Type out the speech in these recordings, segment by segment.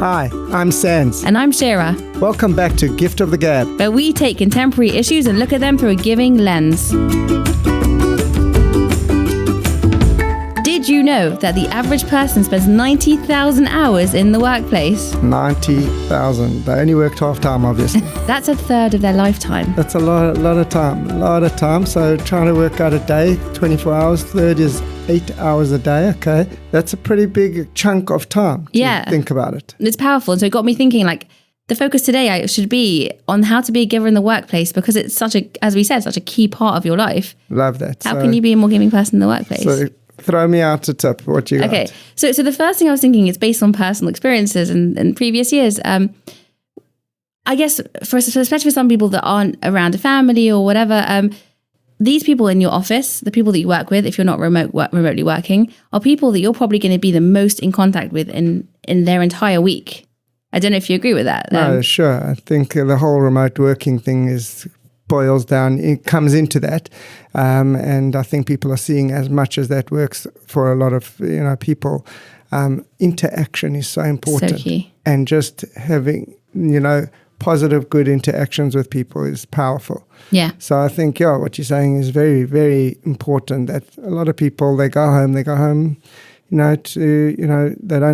Hi, I'm Sans. And I'm Shira, Welcome back to Gift of the Gab. where we take contemporary issues and look at them through a giving lens. Did you know that the average person spends 90,000 hours in the workplace? 90,000. They only worked half time, obviously. That's a third of their lifetime. That's a lot of time. So trying to work out a day, 24 hours, third is 8 hours a day. Okay, that's a pretty big chunk of time to think about it. It's powerful. And so it got me thinking, like, the focus today should be on how to be a giver in the workplace, because it's such a, as we said, such a key part of your life. Love that. How can you be a more giving person in the workplace? So throw me out a tip. What you got? Okay, so the first thing I was thinking is based on personal experiences and previous years. I guess especially for some people that aren't around a family or whatever, these people in your office, the people that you work with, if you're not remotely working, are people that you're probably going to be the most in contact with in their entire week. I don't know if you agree with that. No, sure. I think the whole remote working thing boils down, it comes into that. And I think people are seeing, as much as that works for a lot of people, interaction is so important. So key. And just having, positive, good interactions with people is powerful. Yeah. So I think, what you're saying is very, very important, that a lot of people, they go home, they don't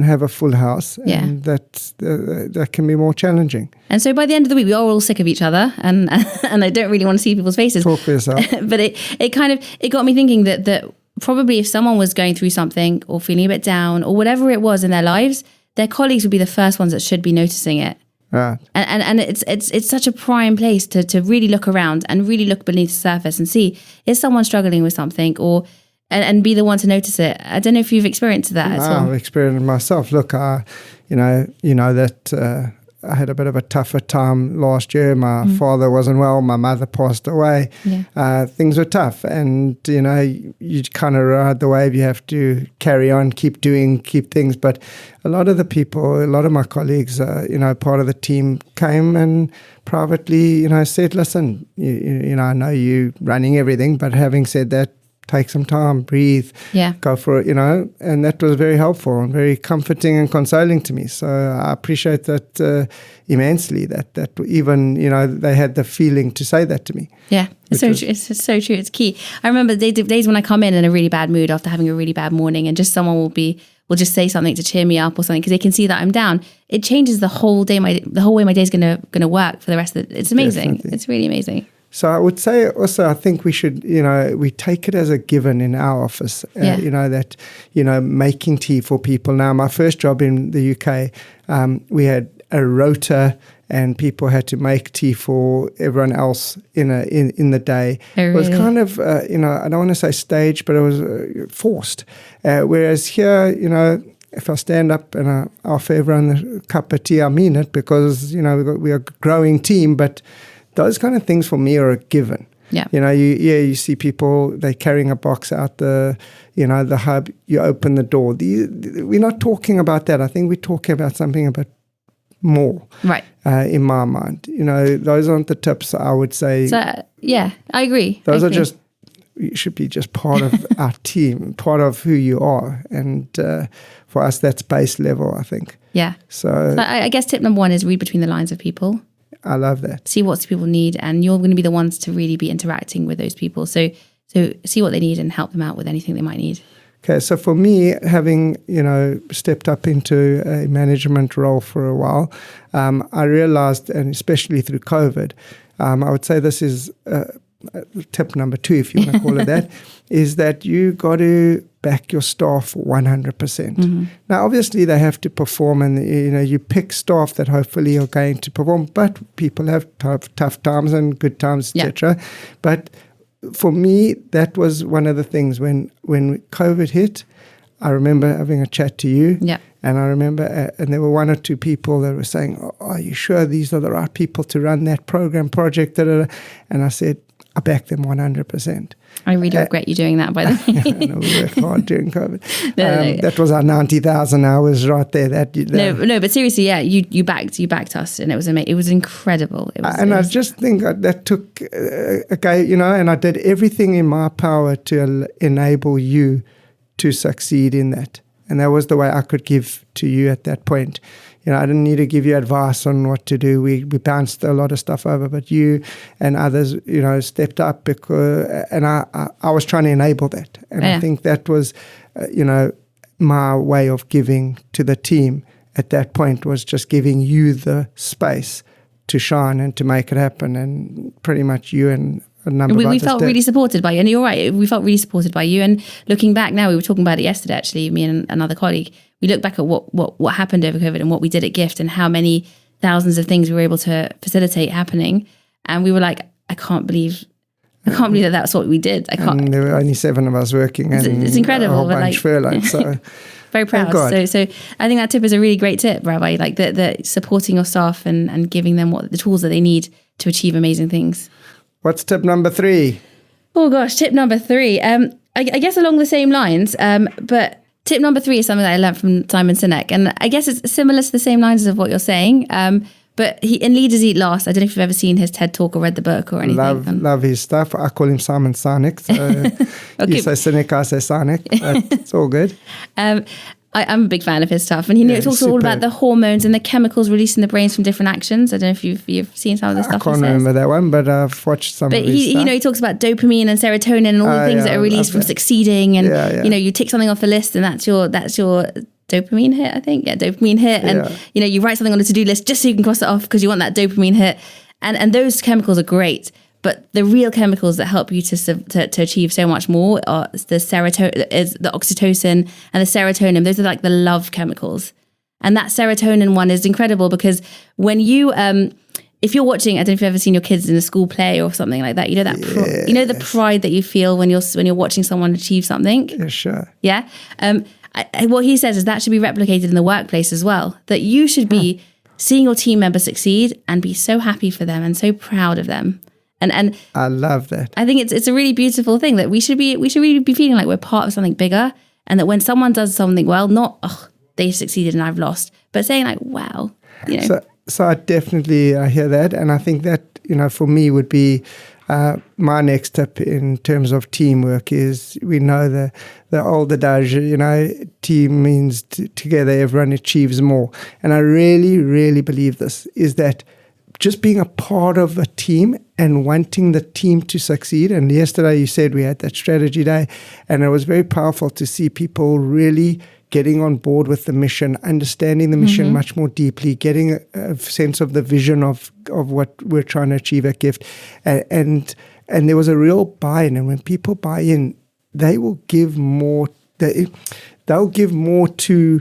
have a full house, and that can be more challenging. And so by the end of the week, we are all sick of each other, and I don't really want to see people's faces. Talk for yourself. But it got me thinking that probably if someone was going through something or feeling a bit down or whatever it was in their lives, their colleagues would be the first ones that should be noticing it. Right. And it's such a prime place to really look around and really look beneath the surface and see, is someone struggling with something, and be the one to notice it. I don't know if you've experienced that at all. I've experienced it myself. Look, that I had a bit of a tougher time last year. My father wasn't well. My mother passed away. Yeah. Things were tough, and you kind of ride the wave. You have to carry on, keep things. But a lot of my colleagues, part of the team came and privately, said, "Listen, I know you running everything, but having said that, take some time, breathe, go for it, and that was very helpful and very comforting and consoling to me. So I appreciate that immensely, that even, they had the feeling to say that to me. Yeah, it's so true. It's so true. It's key. I remember the days when I come in a really bad mood after having a really bad morning, and just someone will just say something to cheer me up or something, because they can see that I'm down. It changes the whole day, the whole way my day's gonna work for the rest of it. It's amazing. Definitely. It's really amazing. So I would say also, I think we should, we take it as a given in our office, that, making tea for people. Now, my first job in the UK, we had a rota, and people had to make tea for everyone else in the day. Oh, really? It was kind of, I don't want to say staged, but it was forced. Whereas here, if I stand up and I offer everyone a cup of tea, I mean it, because, we're a growing team, but those kind of things for me are a given. Yeah. You see people, they're carrying a box out the hub, you open the door. We're not talking about that. I think we're talking about something a bit more. Right. In my mind. Those aren't the tips, I would say. So, I agree. Are just, you should be just part of our team, part of who you are. And for us, that's base level, I think. Yeah. So I guess tip number one is read between the lines of people. I love that. See what people need, and you're going to be the ones to really be interacting with those people. So see what they need and help them out with anything they might need. Okay, so for me, having stepped up into a management role for a while, I realized, and especially through COVID, I would say this is tip number 2, if you want to call it that, is that you got to back your staff 100%. Mm-hmm. Now, obviously, they have to perform, and you pick staff that hopefully are going to perform. But people have tough times and good times, etc. But for me, that was one of the things when COVID hit. I remember having a chat to you, and I remember, and there were 1 or 2 people that were saying, "Are you sure these are the right people to run that project?" And I said, I back them 100%. I really regret you doing that, by the way. No, we worked hard during COVID. No. That was our 90,000 hours right there. No, but seriously, you backed us, and it was amazing. It was incredible. I just think that took, and I did everything in my power to enable you to succeed in that. And that was the way I could give to you at that point. I didn't need to give you advice on what to do. We bounced a lot of stuff over, but you and others, stepped up because, and I was trying to enable that. And I think that was, my way of giving to the team at that point was just giving you the space to shine and to make it happen. And pretty much you and a number of others we felt really supported by you. And you're right, we felt really supported by you. And looking back now, we were talking about it yesterday, actually, me and another colleague. We look back at what happened over COVID and what we did at Gift and how many thousands of things we were able to facilitate happening. And we were like, I can't believe that that's what we did. And there were only 7 of us working. And it's incredible. A whole bunch furloughed. So very proud. So I think that tip is a really great tip, Rabbi. Like the supporting your staff and giving them the tools that they need to achieve amazing things. What's tip number 3? Oh gosh, tip number 3. I guess along the same lines, but tip number 3 is something that I learned from Simon Sinek, and I guess it's similar to the same lines of what you're saying. But in Leaders Eat Last, I don't know if you've ever seen his TED Talk or read the book or anything. Love his stuff. I call him Simon Sinek. So you say Sinek, I say Sinek. It's all good. I'm a big fan of his stuff. And he talks all about the hormones and the chemicals released in the brains from different actions. I don't know if you've seen some of the stuff. I can't remember that one, but I've watched some of his stuff. He talks about dopamine and serotonin and all the things that are released from succeeding. And, you tick something off the list and that's your dopamine hit, I think. Yeah, dopamine hit. And, you write something on a to-do list just so you can cross it off because you want that dopamine hit. And those chemicals are great. But the real chemicals that help you to achieve so much more are the oxytocin and the serotonin. Those are like the love chemicals. And that serotonin one is incredible because when you, if you're watching, I don't know if you've ever seen your kids in a school play or something like that, the pride that you feel when you're watching someone achieve something. Yeah, sure. Yeah. What he says is that should be replicated in the workplace as well. That you should be seeing your team member succeed and be so happy for them and so proud of them. And I love that. I think it's a really beautiful thing that we should really be feeling like we're part of something bigger, and that when someone does something well, not they succeeded and I've lost, but saying like, wow. So I definitely hear that, and I think that for me would be my next tip in terms of teamwork is we know the old adage, team means together everyone achieves more, and I really, really believe this is that just being a part of a team and wanting the team to succeed. And yesterday you said we had that strategy day, and it was very powerful to see people really getting on board with the mission, understanding the mission much more deeply, getting a sense of the vision of what we're trying to achieve at Gift. And there was a real buy-in. And when people buy in, they will give more. They'll give more to,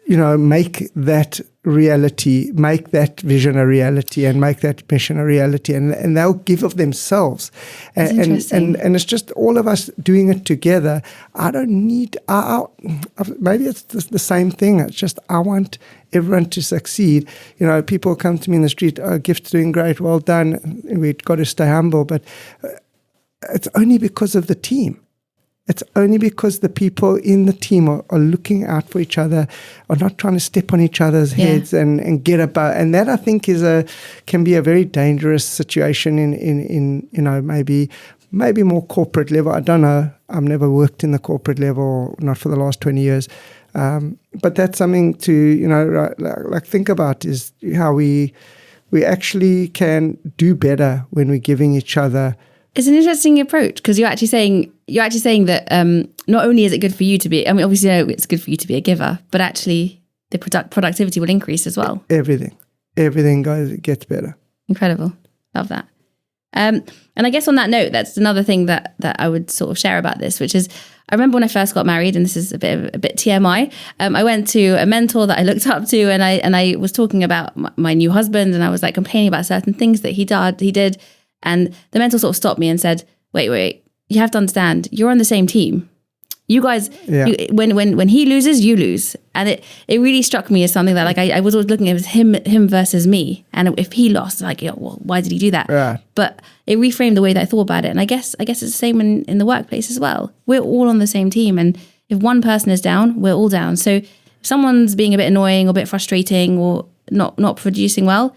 make that reality, make that vision a reality, and make that mission a reality, and they'll give of themselves, and it's just all of us doing it together. I don't need. Maybe it's the same thing. It's just I want everyone to succeed. People come to me in the street. Oh, Gift's doing great, well done. We've got to stay humble, but it's only because of the team. It's only because the people in the team are looking out for each other, are not trying to step on each other's heads and get above. And that, I think, can be a very dangerous situation in maybe more corporate level. I don't know. I've never worked in the corporate level, not for the last 20 years. But that's something to think about, is how we actually can do better when we're giving each other. It's an interesting approach because you're actually saying that not only is it good for you to be, obviously it's good for you to be a giver, but actually the productivity will increase as well. Everything gets better. Incredible. Love that. And I guess on that note, that's another thing that I would sort of share about this, which is I remember when I first got married, and this is a bit TMI. I went to a mentor that I looked up to, and I was talking about my new husband, and I was like complaining about certain things that he did. And the mentor sort of stopped me and said, wait, you have to understand, you're on the same team. You guys, when he loses, you lose. And it really struck me as something that like I was always looking at it as him versus me. And if he lost, like, well, why did he do that? Yeah. But it reframed the way that I thought about it. And I guess it's the same in the workplace as well. We're all on the same team. And if one person is down, we're all down. So if someone's being a bit annoying or a bit frustrating or not producing well,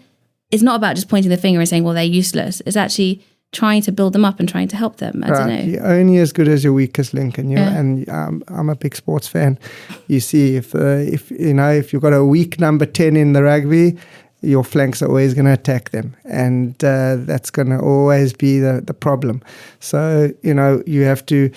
it's not about just pointing the finger and saying, well, they're useless. It's actually trying to build them up and trying to help them. I don't know. You're only as good as your weakest link, and I'm a big sports fan. You see, if you've got a weak number 10 in the rugby, your flanks are always going to attack them, and that's going to always be the problem. So you have to,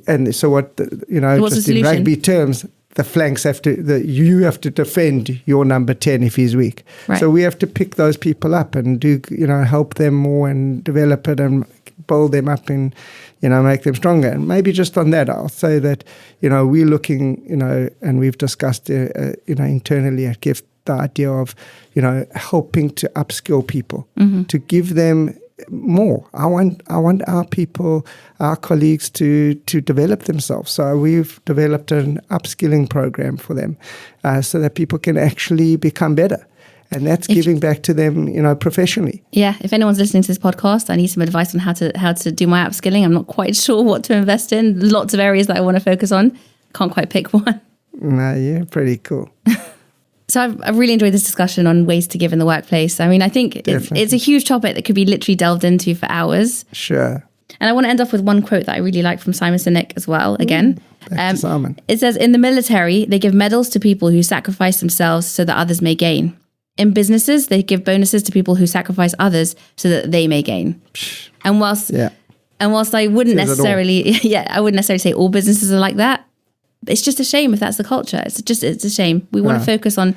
and so what what's just the in solution? rugby terms, the flanks have to, you have to defend your number 10 if he's weak. Right. So we have to pick those people up and do, help them more and develop it and build them up and, make them stronger. And maybe just on that, I'll say that, we're looking, and we've discussed, internally at GIFT, the idea of, helping to upskill people, to give them more. I want our people, our colleagues to develop themselves. So we've developed an upskilling program for them, so that people can actually become better. And that's giving back to them, professionally. Yeah. If anyone's listening to this podcast, I need some advice on how to do my upskilling. I'm not quite sure what to invest in. Lots of areas that I want to focus on. Can't quite pick one. No, you're pretty cool. So I've really enjoyed this discussion on ways to give in the workplace. I mean, I think it's a huge topic that could be literally delved into for hours. Sure. And I want to end off with one quote that I really like from Simon Sinek as well. Again, Back to Simon. It says, in the military, they give medals to people who sacrifice themselves so that others may gain. In businesses, they give bonuses to people who sacrifice others so that they may gain. And whilst I wouldn't necessarily, I wouldn't necessarily say all businesses are like that. It's just a shame if that's the culture. It's a shame. We want to focus on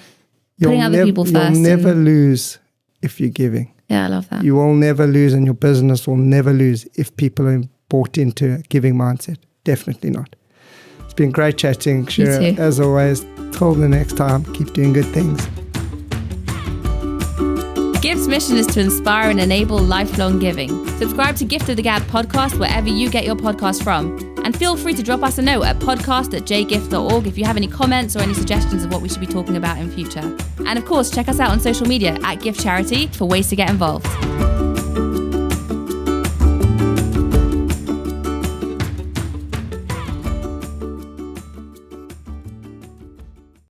putting other people first. You'll never lose if you're giving. Yeah, I love that. You will never lose, and your business will never lose if people are bought into a giving mindset. Definitely not. It's been great chatting, Shira. As always, till the next time, keep doing good things. GIFT's mission is to inspire and enable lifelong giving. Subscribe to Gift of the Gab podcast wherever you get your podcast from. And feel free to drop us a note at podcast@jgift.org if you have any comments or any suggestions of what we should be talking about in future. And of course, check us out on social media at Gift Charity for ways to get involved.